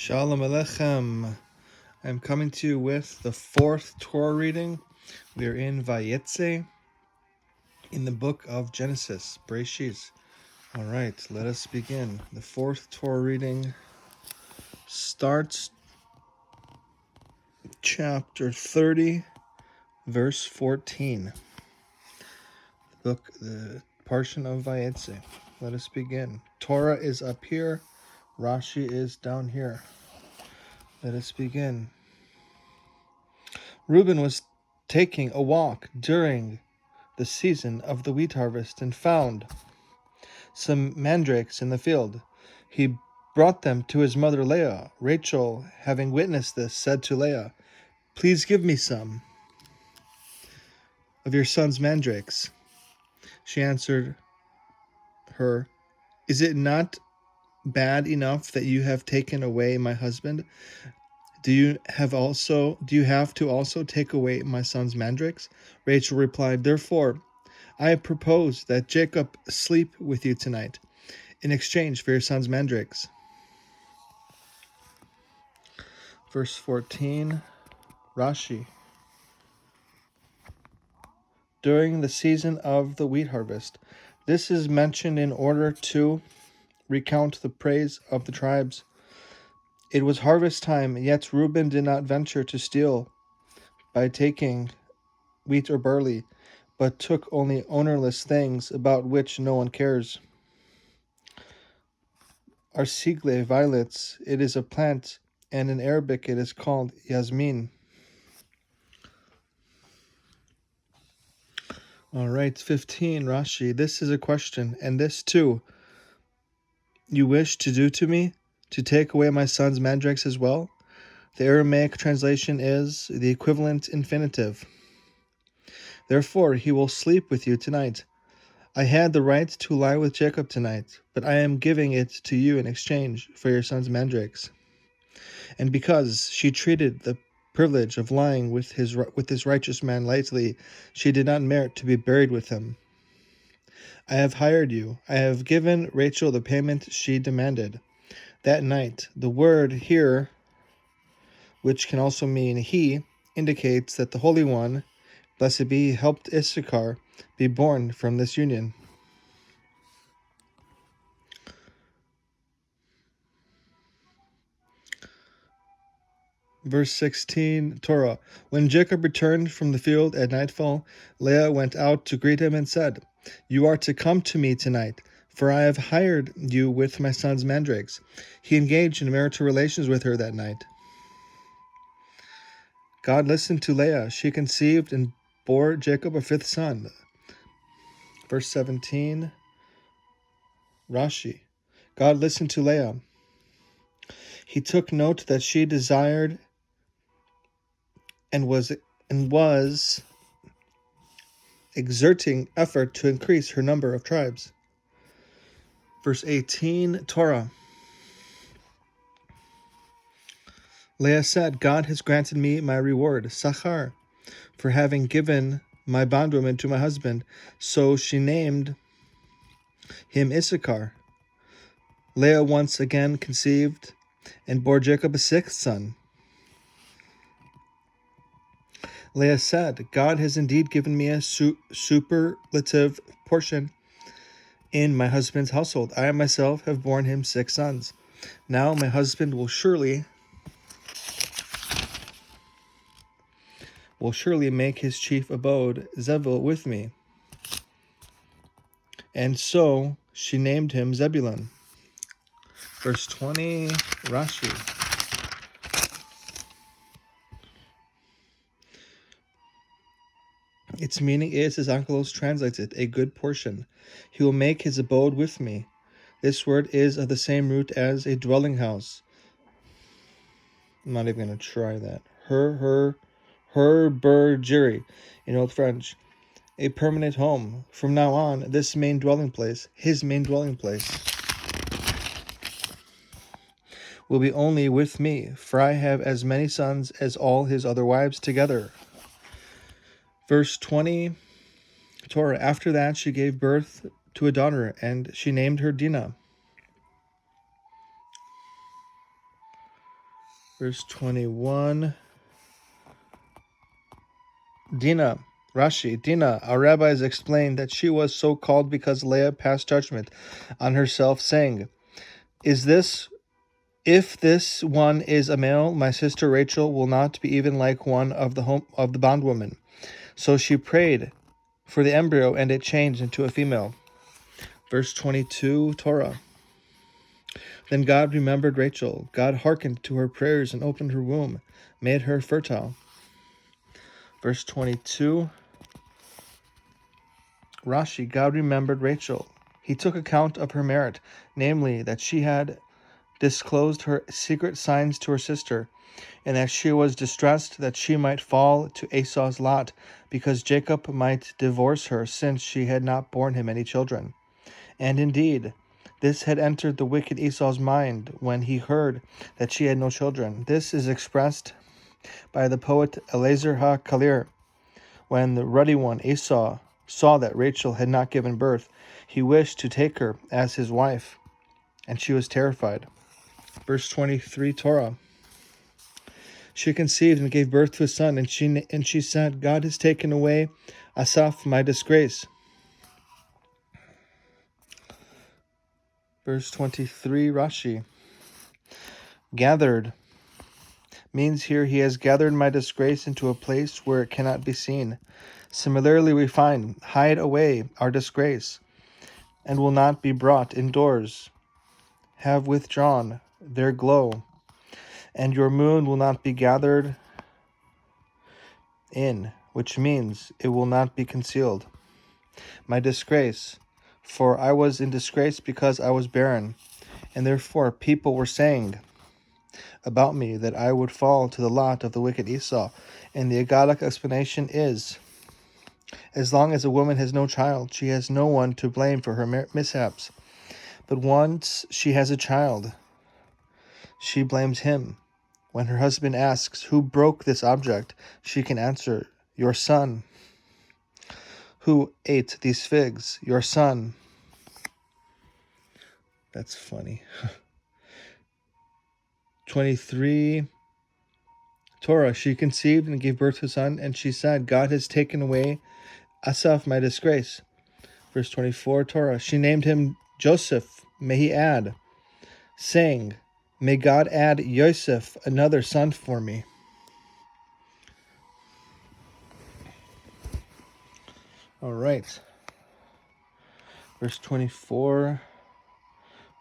Shalom Aleichem. I'm coming to you with the fourth Torah reading. We are in Vayetzei, in the book of Genesis, Bereshit. All right, let us begin. The fourth Torah reading starts chapter 30, verse 14. The portion of Vayetzei. Let us begin. Torah is up here, wRashi is down here. Let us begin. Reuben was taking a walk during the season of the wheat harvest and found some mandrakes in the field. He brought them to his mother Leah. Rachel, having witnessed this, said to Leah, "Please give me some of your son's mandrakes." She answered her, "Is it not bad enough that you have taken away my husband? Do you have to also take away my son's mandrakes?" Rachel replied, "Therefore, I propose that Jacob sleep with you tonight in exchange for your son's mandrakes." Verse 14, wRashi. During the season of the wheat harvest. This is mentioned in order to recount the praise of the tribes. It was harvest time, yet Reuben did not venture to steal by taking wheat or barley, but took only ownerless things about which no one cares. Arsigle, violets, it is a plant, and in Arabic it is called yasmin. All right, 15, wRashi. This is a question, and this too you wish to do to me, to take away my son's mandrakes as well? The Aramaic translation is the equivalent infinitive. Therefore, he will sleep with you tonight. I had the right to lie with Jacob tonight, but I am giving it to you in exchange for your son's mandrakes. And because she treated the privilege of lying with this righteous man lightly, she did not merit to be buried with him. I have hired you. I have given Rachel the payment she demanded. That night, the word here, which can also mean he, indicates that the Holy One, blessed be, helped Issachar be born from this union. Verse 16, Torah. When Jacob returned from the field at nightfall, Leah went out to greet him and said, "You are to come to me tonight, for I have hired you with my son's mandrakes." He engaged in marital relations with her that night. God listened to Leah. She conceived and bore Jacob a fifth son. Verse 17, wRashi. God listened to Leah. He took note that she desired and was exerting effort to increase her number of tribes. Verse 18, Torah. Leah said, "God has granted me my reward, Sachar, for having given my bondwoman to my husband." So she named him Issachar. Leah once again conceived and bore Jacob a sixth son. Leah said, "God has indeed given me a superlative portion in my husband's household. I myself have borne him 6 sons. Now my husband will surely make his chief abode Zebul with me." And so she named him Zebulun. Verse 20, wRashi. Its meaning is, as Onkelos translates it, a good portion. He will make his abode with me. This word is of the same root as a dwelling house. I'm not even going to try that. Herbergerie in Old French. A permanent home. From now on, his main dwelling place, will be only with me, for I have as many sons as all his other wives together. Verse 20, Torah. After that she gave birth to a daughter, and she named her Dinah. Verse 21. Dina, Rashi, Dina, our rabbis explained that she was so called because Leah passed judgment on herself, saying, If this one is a male, my sister Rachel will not be even like one of the bondwomen. So she prayed for the embryo, and it changed into a female. Verse 22, Torah. Then God remembered Rachel. God hearkened to her prayers and opened her womb, made her fertile. Verse 22, Rashi, God remembered Rachel. He took account of her merit, namely that she had disclosed her secret signs to her sister, and that she was distressed that she might fall to Esau's lot, because Jacob might divorce her, since she had not borne him any children. And indeed, this had entered the wicked Esau's mind when he heard that she had no children. This is expressed by the poet Eliezer HaKalir. When the ruddy one, Esau, saw that Rachel had not given birth, he wished to take her as his wife, and she was terrified. Verse 23, Torah. She conceived and gave birth to a son, and she said, God has taken away Asaph, my disgrace. Verse 23, Rashi. Gathered means here he has gathered my disgrace into a place where it cannot be seen. Similarly, we find, hide away our disgrace, and will not be brought indoors. Have withdrawn their glow, and your moon will not be gathered in, which means it will not be concealed. My disgrace, for I was in disgrace because I was barren, and therefore people were saying about me that I would fall to the lot of the wicked Esau. And the Agadic explanation is, as long as a woman has no child, she has no one to blame for her mishaps. But once she has a child, she blames him. When her husband asks, who broke this object, she can answer, your son. Who ate these figs? Your son. That's funny. 23, Torah. She conceived and gave birth to a son, and she said, God has taken away Asaph, my disgrace. Verse 24, Torah. She named him Joseph, may he add, saying, may God add Yosef, another son for me. All right. Verse 24,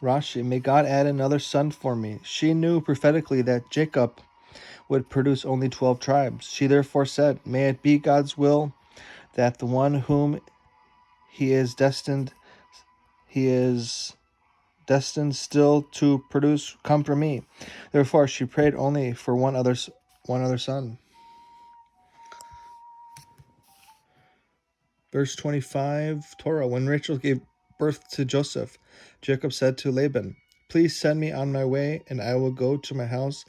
Rashi, may God add another son for me. She knew prophetically that Jacob would produce only 12 tribes. She therefore said, may it be God's will that the one whom he is destined still to produce come from me. Therefore she prayed only for one other son. Verse 25, Torah. When Rachel gave birth to Joseph, Jacob said to Laban, please send me on my way, and I will go to my house,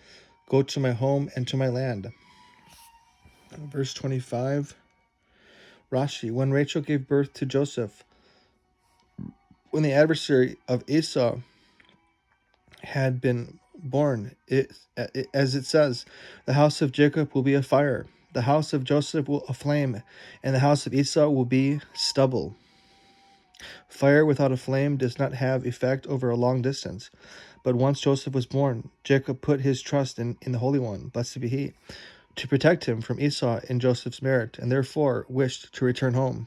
go to my home, and to my land. Verse 25, Rashi. When Rachel gave birth to Joseph, when the adversary of Esau had been born, as it says, the house of Jacob will be a fire, the house of Joseph will a flame, and the house of Esau will be stubble. Fire without a flame does not have effect over a long distance. But once Joseph was born, Jacob put his trust in the Holy One, blessed be he, to protect him from Esau in Joseph's merit, and therefore wished to return home.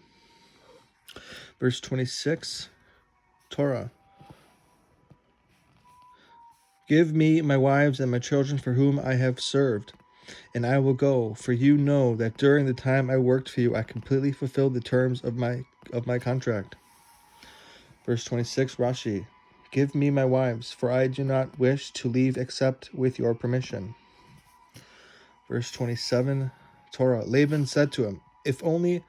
Verse 26, Torah. Give me my wives and my children for whom I have served, and I will go, for you know that during the time I worked for you, I completely fulfilled the terms of my contract. Verse 26, Rashi. Give me my wives, for I do not wish to leave except with your permission. Verse 27, Torah. Laban said to him, if only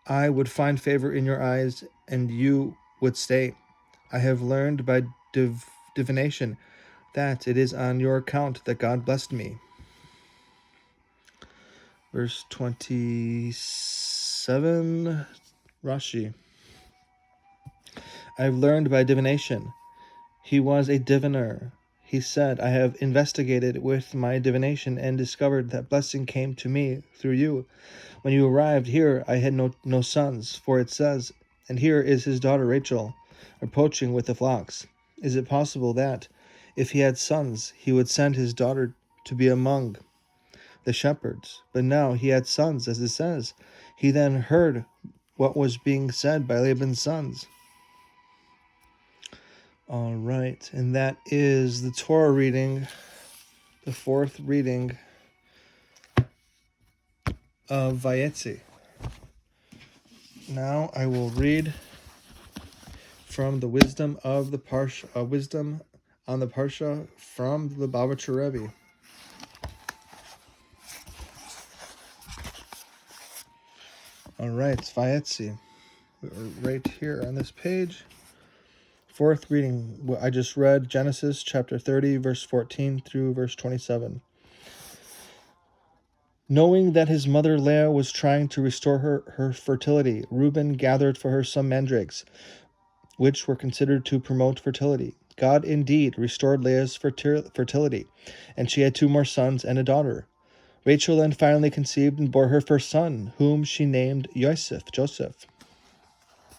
I would find favor in your eyes, and you would stay. I have learned by divination that it is on your account that God blessed me. Verse 27, Rashi. I have learned by divination. He was a diviner. he said, I have investigated with my divination and discovered that blessing came to me through you. When you arrived here, I had no sons, for it says, and here is his daughter Rachel, approaching with the flocks. Is it possible that, if he had sons, he would send his daughter to be among the shepherds? But now he had sons, as it says. He then heard what was being said by Laban's sons. All right, and that is the Torah reading, the fourth reading of Vayetzei. Now I will read from the wisdom of the Parsha, wisdom on the Parsha from the Vayetzei Rebbe. All right, Vayetzei, right here on this page. Fourth reading, I just read Genesis chapter 30, verse 14 through verse 27. Knowing that his mother Leah was trying to restore her fertility, Reuben gathered for her some mandrakes, which were considered to promote fertility. God indeed restored Leah's fertility, and she had 2 more sons and a daughter. Rachel then finally conceived and bore her first son, whom she named Joseph.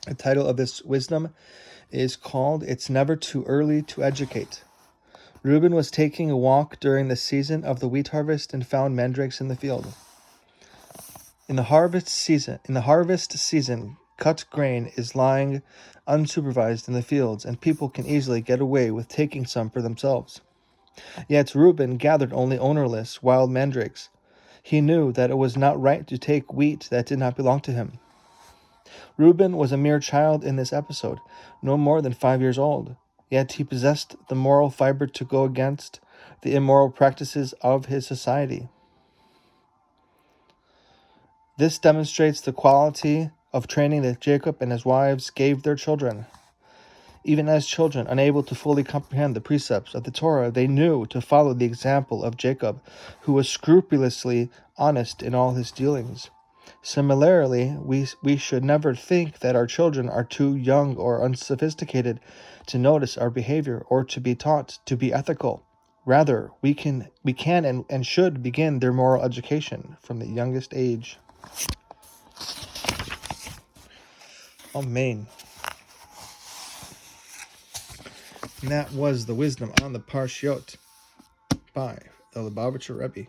The title of this wisdom is called It's Never Too Early to Educate. Reuben was taking a walk during the season of the wheat harvest and found mandrakes in the field. In the harvest season, cut grain is lying unsupervised in the fields, and people can easily get away with taking some for themselves. Yet Reuben gathered only ownerless wild mandrakes. He knew that it was not right to take wheat that did not belong to him. Reuben was a mere child in this episode, no more than 5 years old, yet he possessed the moral fiber to go against the immoral practices of his society. This demonstrates the quality of training that Jacob and his wives gave their children. Even as children, unable to fully comprehend the precepts of the Torah, they knew to follow the example of Jacob, who was scrupulously honest in all his dealings. Similarly, we should never think that our children are too young or unsophisticated to notice our behavior or to be taught to be ethical. Rather, we can and should begin their moral education from the youngest age. Amen. And that was the wisdom on the Parshiot by the Lubavitcher Rebbe.